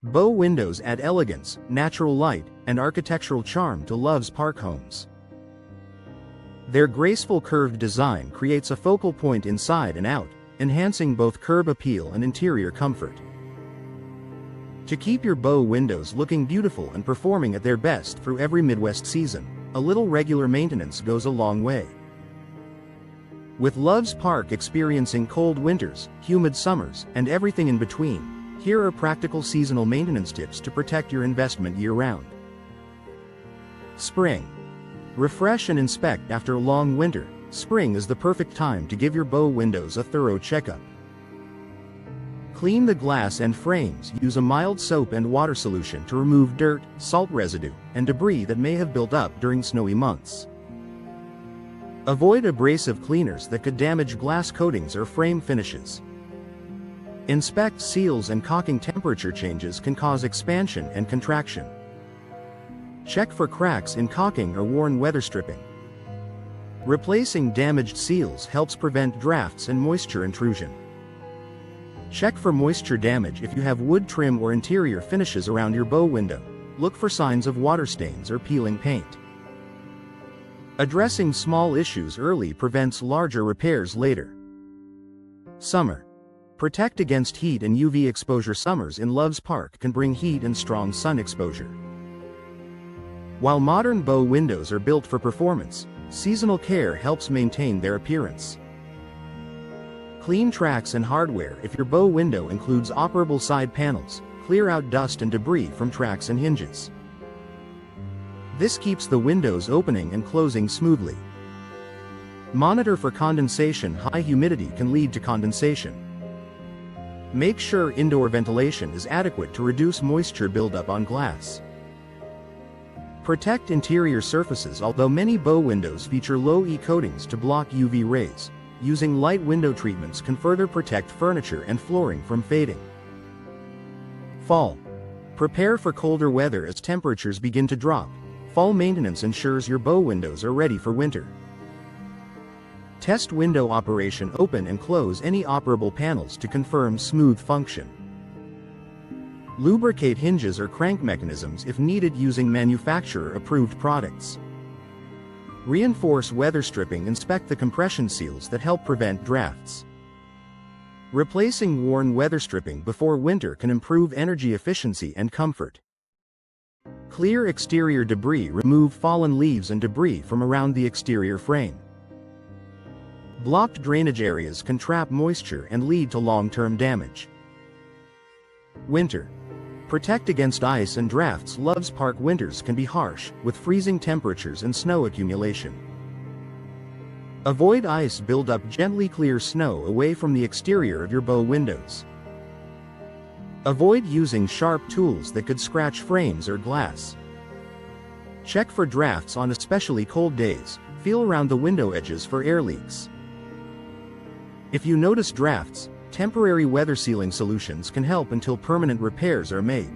Bow windows add elegance, natural light, and architectural charm to Love's Park homes. Their graceful curved design creates a focal point inside and out, enhancing both curb appeal and interior comfort. To keep your bow windows looking beautiful and performing at their best through every Midwest season, a little regular maintenance goes a long way. With Love's Park experiencing cold winters, humid summers, and everything in between, here are practical seasonal maintenance tips to protect your investment year-round. Spring. Refresh and inspect after a long winter. Spring is the perfect time to give your bow windows a thorough checkup. Clean the glass and frames. Use a mild soap and water solution to remove dirt, salt residue, and debris that may have built up during snowy months. Avoid abrasive cleaners that could damage glass coatings or frame finishes. Inspect seals and caulking. Temperature changes can cause expansion and contraction. Check for cracks in caulking or worn weather stripping. Replacing damaged seals helps prevent drafts and moisture intrusion. Check for moisture damage if you have wood trim or interior finishes around your bow window. Look for signs of water stains or peeling paint. Addressing small issues early prevents larger repairs later. Summer. Protect against heat and UV exposure. Summers in Love's Park can bring heat and strong sun exposure. While modern bow windows are built for performance, seasonal care helps maintain their appearance. Clean tracks and hardware. If your bow window includes operable side panels, clear out dust and debris from tracks and hinges. This keeps the windows opening and closing smoothly. Monitor for condensation. High humidity can lead to condensation. Make sure indoor ventilation is adequate to reduce moisture buildup on glass. Protect interior surfaces. Although many bow windows feature low-E coatings to block UV rays, using light window treatments can further protect furniture and flooring from fading. Fall. Prepare for colder weather as temperatures begin to drop. Fall maintenance ensures your bow windows are ready for winter. Test window operation. Open and close any operable panels to confirm smooth function. Lubricate hinges or crank mechanisms if needed using manufacturer-approved products. Reinforce weather stripping. Inspect the compression seals that help prevent drafts. Replacing worn weather stripping before winter can improve energy efficiency and comfort. Clear exterior debris. Remove fallen leaves and debris from around the exterior frame. Blocked drainage areas can trap moisture and lead to long-term damage. Winter. Protect against ice and drafts. Love's Park winters can be harsh, with freezing temperatures and snow accumulation. Avoid ice buildup. Gently clear snow away from the exterior of your bow windows. Avoid using sharp tools that could scratch frames or glass. Check for drafts on especially cold days. Feel around the window edges for air leaks. If you notice drafts, temporary weather sealing solutions can help until permanent repairs are made.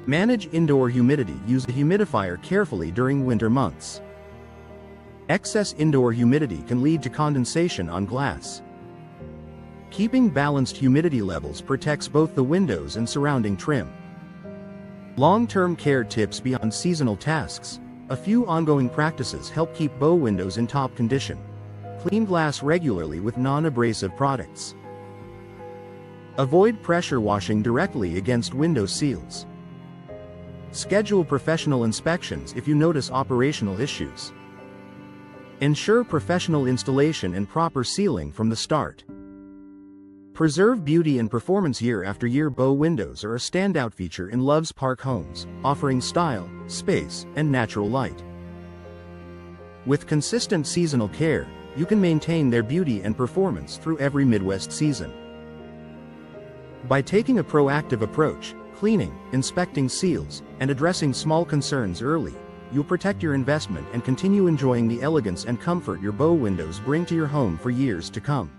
Manage indoor humidity. Use a humidifier carefully during winter months. Excess indoor humidity can lead to condensation on glass. Keeping balanced humidity levels protects both the windows and surrounding trim. Long-term care tips. Beyond seasonal tasks, a few ongoing practices help keep bow windows in top condition. Clean glass regularly with non-abrasive products. Avoid pressure washing directly against window seals. Schedule professional inspections if you notice operational issues. Ensure professional installation and proper sealing from the start. Preserve beauty and performance. Year after year, bow windows are a standout feature in Love's Park homes, offering style, space, and natural light. With consistent seasonal care, you can maintain their beauty and performance through every Midwest season. By taking a proactive approach, cleaning, inspecting seals, and addressing small concerns early, you'll protect your investment and continue enjoying the elegance and comfort your bow windows bring to your home for years to come.